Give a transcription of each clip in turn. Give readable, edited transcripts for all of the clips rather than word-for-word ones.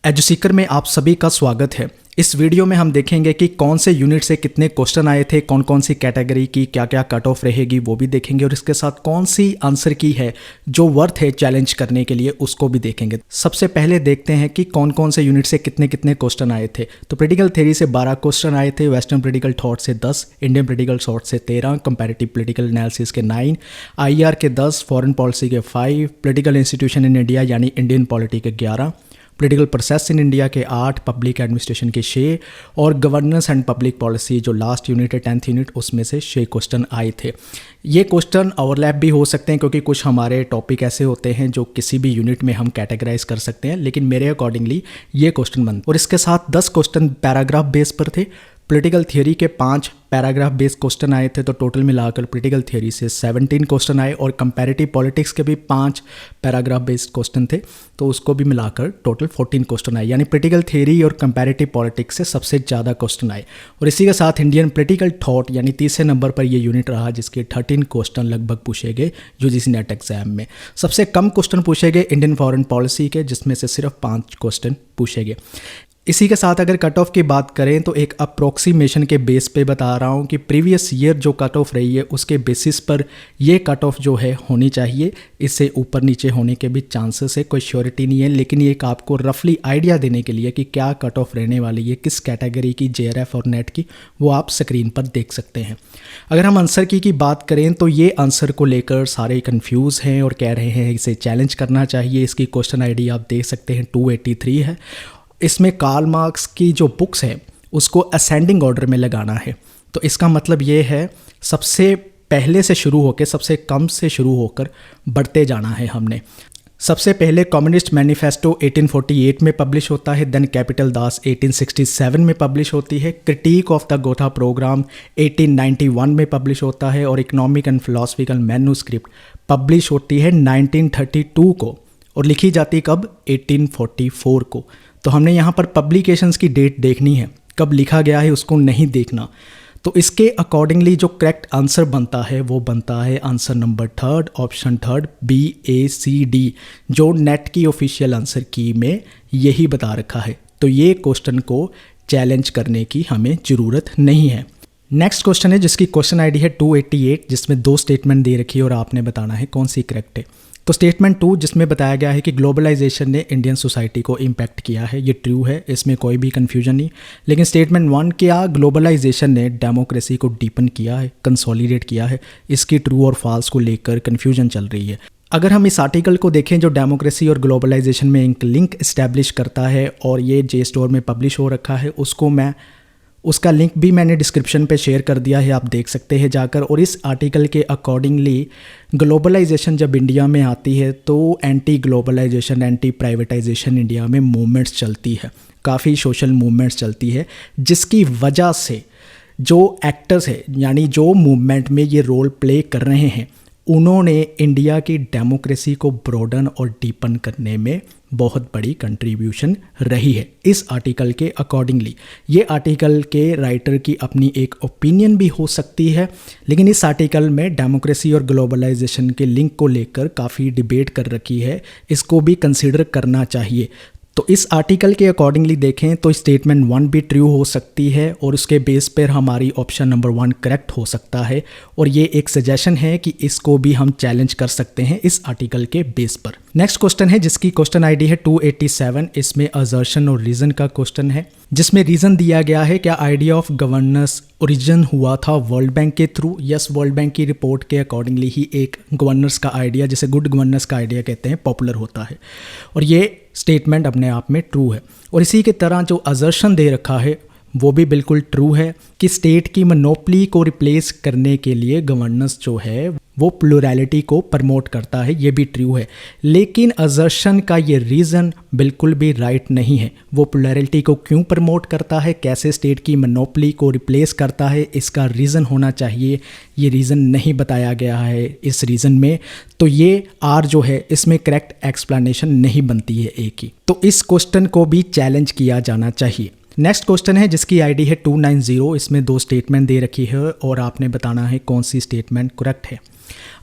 एजुसीकर में आप सभी का स्वागत है। इस वीडियो में हम देखेंगे कि कौन से यूनिट से कितने क्वेश्चन आए थे, कौन कौन सी कैटेगरी की क्या क्या कट ऑफ रहेगी वो भी देखेंगे और इसके साथ कौन सी आंसर की है जो वर्थ है चैलेंज करने के लिए उसको भी देखेंगे। सबसे पहले देखते हैं कि कौन कौन से यूनिट से कितने कितने क्वेश्चन आए थे। तो क्रिटिकल थ्योरी से 12 क्वेश्चन आए थे, वेस्टर्न पॉलिटिकल थॉट से 10, इंडियन पॉलिटिकल थॉट से 13, कंपैरेटिव पॉलिटिकल एनालिसिस के 9, आईआर के 10, फॉरेन पॉलिसी के 5, पॉलिटिकल इंस्टीट्यूशन इन इंडिया यानी इंडियन पॉलिटी के 11, पॉलिटिकल प्रोसेस इन इंडिया के 8, पब्लिक एडमिनिस्ट्रेशन के 6 और गवर्नेंस एंड पब्लिक पॉलिसी जो लास्ट यूनिट है 10th यूनिट उसमें से 6 क्वेश्चन आए थे। ये क्वेश्चन ओवरलैप भी हो सकते हैं क्योंकि कुछ हमारे टॉपिक ऐसे होते हैं जो किसी भी यूनिट में हम कैटेगराइज कर सकते हैं, लेकिन मेरे अकॉर्डिंगली ये क्वेश्चन बन और इसके साथ 10 क्वेश्चन पैराग्राफ बेस पर थे। पॉलिटिकल थियोरी के 5 पैराग्राफ बेस्ड क्वेश्चन आए थे, तो टोटल मिलाकर पॉलिटिकल थियोरी से 17 क्वेश्चन आए और कंपैरेटिव पॉलिटिक्स के भी 5 पैराग्राफ बेस्ड क्वेश्चन थे, तो उसको भी मिलाकर टोटल 14 क्वेश्चन आए। यानी पॉलिटिकल थियोरी और कंपैरेटिव पॉलिटिक्स से सबसे ज़्यादा क्वेश्चन आए। और इसी के साथ इंडियन पॉलिटिकल थॉट यानी तीसरे नंबर पर ये यूनिट रहा जिसके 13 क्वेश्चन लगभग पूछे गए यूजीसी नेट एग्जाम में। सबसे कम क्वेश्चन पूछे गए इंडियन फॉरेन पॉलिसी के, जिसमें से सिर्फ 5 क्वेश्चन पूछे गए। इसी के साथ अगर कट ऑफ की बात करें तो एक अप्रोक्सीमेशन के बेस पे बता रहा हूँ कि प्रीवियस ईयर जो कट ऑफ रही है उसके बेसिस पर ये कट ऑफ जो है होनी चाहिए। इससे ऊपर नीचे होने के भी चांसेस है, कोई श्योरिटी नहीं है, लेकिन ये एक आपको रफली आइडिया देने के लिए कि क्या कट ऑफ रहने वाली है, किस कैटेगरी की, जेआरएफ और नेट की, वो आप स्क्रीन पर देख सकते हैं। अगर हम आंसर की बात करें तो ये आंसर को लेकर सारे कन्फ्यूज़ हैं और कह रहे हैं इसे चैलेंज करना चाहिए। इसकी क्वेश्चन ID आप देख सकते हैं 283 है। इसमें कार्ल मार्क्स की जो बुक्स हैं उसको असेंडिंग ऑर्डर में लगाना है, तो इसका मतलब ये है सबसे पहले से शुरू होकर सबसे कम से शुरू होकर बढ़ते जाना है हमने। सबसे पहले कम्युनिस्ट मैनिफेस्टो 1848 में पब्लिश होता है, देन कैपिटल दास 1867 में पब्लिश होती है, critique of the Gotha programme 1891 में पब्लिश होता है और economic and philosophical manuscript publish होती है 1932 को और लिखी जाती कब, 1844 को। तो हमने यहाँ पर पब्लिकेशंस की डेट देखनी है, कब लिखा गया है उसको नहीं देखना। तो इसके अकॉर्डिंगली जो करेक्ट आंसर बनता है वो बनता है आंसर नंबर 3, ऑप्शन 3 BACD, जो नेट की ऑफिशियल आंसर की में यही बता रखा है। तो ये क्वेश्चन को चैलेंज करने की हमें ज़रूरत नहीं है। नेक्स्ट क्वेश्चन है जिसकी क्वेश्चन ID है 288, जिसमें 2 स्टेटमेंट दे रखी है और आपने बताना है कौन सी करेक्ट है। तो स्टेटमेंट 2 जिसमें बताया गया है कि ग्लोबलाइजेशन ने इंडियन सोसाइटी को इम्पैक्ट किया है, ये ट्रू है, इसमें कोई भी कन्फ्यूजन नहीं। लेकिन स्टेटमेंट 1 क्या ग्लोबलाइजेशन ने डेमोक्रेसी को डीपन किया है, कंसोलिडेट किया है, इसकी ट्रू और फॉल्स को लेकर कन्फ्यूजन चल रही है। अगर हम इस आर्टिकल को देखें जो डेमोक्रेसी और ग्लोबलाइजेशन में एक लिंक इस्टेब्लिश करता है और ये JSTOR में पब्लिश हो रखा है, उसका लिंक भी मैंने डिस्क्रिप्शन पे शेयर कर दिया है, आप देख सकते हैं जाकर। और इस आर्टिकल के अकॉर्डिंगली ग्लोबलाइजेशन जब इंडिया में आती है तो anti globalisation, anti privatisation India में मूवमेंट्स चलती है, काफ़ी सोशल मूवमेंट्स चलती है, जिसकी वजह से जो एक्टर्स है यानी जो मूवमेंट में ये रोल प्ले कर रहे हैं उन्होंने इंडिया की डेमोक्रेसी को ब्रॉडन और डीपन करने में बहुत बड़ी कंट्रीब्यूशन रही है इस आर्टिकल के अकॉर्डिंगली। ये आर्टिकल के राइटर की अपनी एक ओपिनियन भी हो सकती है, लेकिन इस आर्टिकल में डेमोक्रेसी और ग्लोबलाइजेशन के लिंक को लेकर काफ़ी डिबेट कर रखी है, इसको भी कंसिडर करना चाहिए। तो इस आर्टिकल के अकॉर्डिंगली देखें तो स्टेटमेंट 1 भी ट्रू हो सकती है और उसके बेस पर हमारी ऑप्शन नंबर 1 करेक्ट हो सकता है। और ये एक सजेशन है कि इसको भी हम चैलेंज कर सकते हैं इस आर्टिकल के बेस पर। नेक्स्ट क्वेश्चन है जिसकी क्वेश्चन ID है 287, इसमें असर्शन और रीज़न का क्वेश्चन है, जिसमें रीज़न दिया गया है क्या आइडिया ऑफ गवर्नेंस ओरिजिन हुआ था वर्ल्ड बैंक के थ्रू। यस, वर्ल्ड बैंक की रिपोर्ट के अकॉर्डिंगली ही एक गवर्नेंस का आइडिया, जिसे गुड गवर्नेंस का आइडिया कहते हैं, पॉपुलर होता है और ये स्टेटमेंट अपने आप में ट्रू है। और इसी की तरह जो असर्शन दे रखा है वो भी बिल्कुल ट्रू है कि स्टेट की मोनोपोली को रिप्लेस करने के लिए गवर्नेंस जो है वो प्लुरैलिटी को प्रमोट करता है, ये भी ट्रू है। लेकिन असर्शन का ये रीज़न बिल्कुल भी राइट नहीं है। वो प्लुरैलिटी को क्यों प्रमोट करता है, कैसे स्टेट की मोनोपोली को रिप्लेस करता है, इसका रीज़न होना चाहिए, ये रीज़न नहीं बताया गया है इस रीज़न में। तो ये R जो है इसमें करेक्ट एक्सप्लेनेशन नहीं बनती है एक ही। तो इस क्वेश्चन को भी चैलेंज किया जाना चाहिए। नेक्स्ट क्वेश्चन है जिसकी ID है 290, इसमें 2 स्टेटमेंट दे रखी है और आपने बताना है कौन सी स्टेटमेंट करेक्ट है।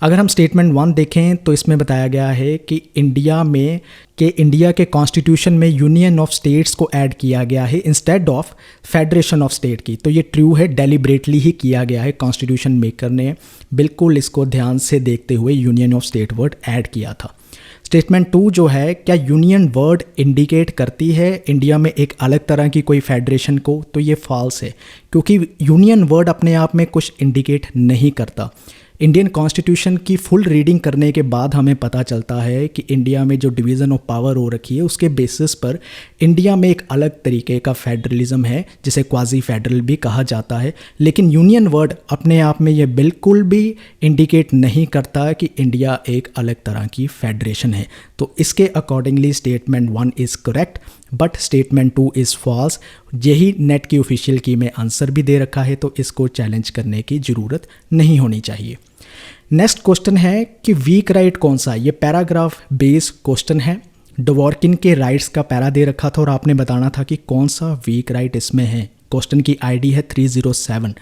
अगर हम स्टेटमेंट 1 देखें तो इसमें बताया गया है कि इंडिया के कॉन्स्टिट्यूशन में यूनियन ऑफ स्टेट्स को ऐड किया गया है instead of federation of state की। तो ये ट्रू है, डेलिब्रेटली ही किया गया है, कॉन्स्टिट्यूशन मेकर ने बिल्कुल इसको ध्यान से देखते हुए union of state word add किया था। स्टेटमेंट 2 जो है, क्या यूनियन वर्ड इंडिकेट करती है इंडिया में एक अलग तरह की कोई फेडरेशन को? तो ये फॉल्स है, क्योंकि यूनियन वर्ड अपने आप में कुछ इंडिकेट नहीं करता। इंडियन कॉन्स्टिट्यूशन की फुल रीडिंग करने के बाद हमें पता चलता है कि इंडिया में जो डिवीज़न ऑफ पावर हो रखी है उसके बेसिस पर इंडिया में एक अलग तरीके का फेडरलिज्म है, जिसे क्वाजी फेडरल भी कहा जाता है। लेकिन यूनियन वर्ड अपने आप में ये बिल्कुल भी इंडिकेट नहीं करता कि इंडिया एक अलग तरह की फेडरेशन है। तो इसके accordingly statement 1 is correct but statement 2 is false. यही नेट की ऑफिशियल की में आंसर भी दे रखा है, तो इसको चैलेंज करने की ज़रूरत नहीं होनी चाहिए। नेक्स्ट क्वेश्चन है कि वीक राइट कौन सा है? ये पैराग्राफ बेस्ड क्वेश्चन है। डवॉर्किन के राइट्स का पैरा दे रखा था और आपने बताना था कि कौन सा वीक राइट इसमें है। क्वेश्चन की आईडी है 307।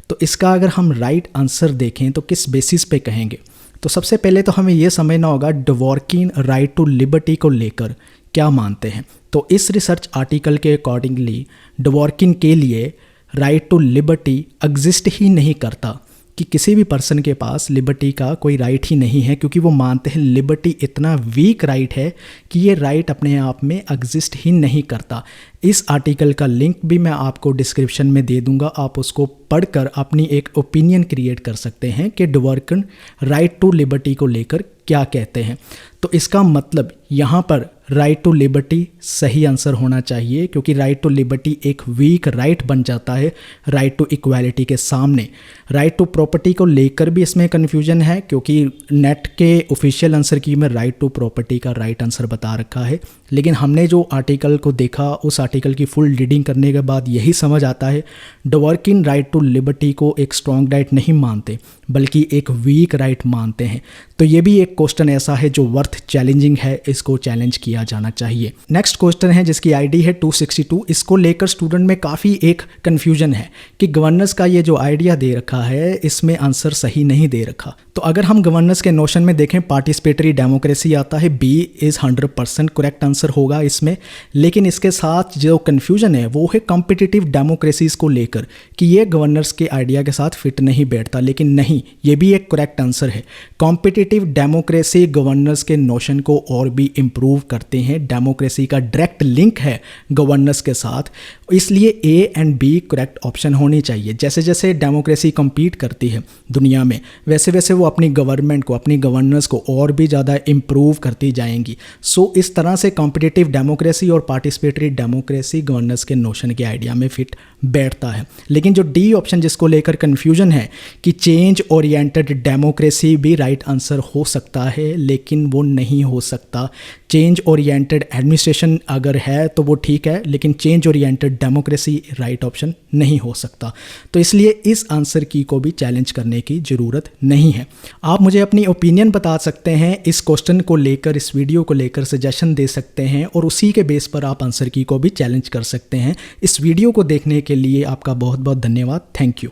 तो इसका अगर हम राइट आंसर देखें तो किस बेसिस पे कहेंगे? तो सबसे पहले तो हमें यह समझना होगा डवॉर्किन राइट टू लिबर्टी को लेकर क्या मानते हैं। तो इस रिसर्च आर्टिकल के अकॉर्डिंगली डवॉर्किन के लिए राइट टू लिबर्टी एग्जिस्ट ही नहीं करता, कि किसी भी पर्सन के पास लिबर्टी का कोई राइट ही नहीं है, क्योंकि वो मानते हैं लिबर्टी इतना वीक राइट है कि ये राइट अपने आप में एग्जिस्ट ही नहीं करता। इस आर्टिकल का लिंक भी मैं आपको डिस्क्रिप्शन में दे दूंगा, आप उसको पढ़कर अपनी एक ओपिनियन क्रिएट कर सकते हैं कि डवॉर्किन राइट टू लिबर्टी को लेकर क्या कहते हैं। तो इसका मतलब यहाँ पर राइट टू लिबर्टी सही आंसर होना चाहिए, क्योंकि राइट टू लिबर्टी एक वीक राइट बन जाता है राइट टू इक्वालिटी के सामने। राइट टू प्रॉपर्टी को लेकर भी इसमें कन्फ्यूजन है, क्योंकि नेट के ऑफिशियल आंसर की में राइट टू प्रॉपर्टी का राइट आंसर बता रखा है, लेकिन हमने जो आर्टिकल को देखा उस आर्टिकल की फुल रीडिंग करने के बाद यही समझ आता है डवॉर्किन राइट टू लिबर्टी को एक स्ट्रॉन्ग राइट नहीं मानते बल्कि एक वीक राइट मानते हैं। तो ये भी एक क्वेश्चन ऐसा है जो वर्थ चैलेंजिंग है, इसको चैलेंज किया जाना चाहिए। नेक्स्ट क्वेश्चन है जिसकी आईडी है 262। इसको लेकर स्टूडेंट में काफ़ी एक कन्फ्यूजन है कि गवर्नेंस का ये जो आइडिया दे रखा है इसमें आंसर सही नहीं दे रखा। तो अगर हम गवर्नेंस के नोशन में देखें पार्टिसिपेटरी डेमोक्रेसी आता है, बी इज़ 100% करेक्ट आंसर होगा इसमें। लेकिन इसके साथ जो कन्फ्यूजन है वो है कॉम्पिटिटिव डेमोक्रेसीज को लेकर कि ये गवर्नेंस के आइडिया के साथ फिट नहीं बैठता, लेकिन नहीं, ये भी एक करेक्ट आंसर है। कॉम्पिटिटिव डेमोक्रेसी गवर्नेंस के नोशन को और भी इम्प्रूव करते हैं, डेमोक्रेसी का डायरेक्ट लिंक है गवर्नेंस के साथ, इसलिए A and B correct option होनी चाहिए। जैसे जैसे डेमोक्रेसी कम्पीट करती है दुनिया में वैसे वैसे वो अपनी गवर्नमेंट को, अपनी गवर्नेंस को और भी ज़्यादा इम्प्रूव करती जाएंगी। सो इस तरह से कॉम्पिटिटिव डेमोक्रेसी और पार्टिसिपेटरी डेमोक्रेसी गवर्नेंस के नोशन के आइडिया में फिट बैठता है। लेकिन जो डी ऑप्शन जिसको लेकर कन्फ्यूजन है कि चेंज ओरिएंटेड डेमोक्रेसी भी राइट आंसर हो सकता है, लेकिन वो नहीं हो सकता। चेंज ओरिएंटेड एडमिनिस्ट्रेशन अगर है तो वो ठीक है, लेकिन change oriented democracy right option नहीं हो सकता। तो इसलिए इस आंसर की को भी चैलेंज करने की ज़रूरत नहीं है। आप मुझे अपनी ओपिनियन बता सकते हैं इस क्वेश्चन को लेकर, इस वीडियो को लेकर सजेशन दे सकते हैं और उसी के बेस पर आप आंसर की को भी चैलेंज कर सकते हैं। इस वीडियो को देखने के लिए आपका बहुत बहुत धन्यवाद। Thank you.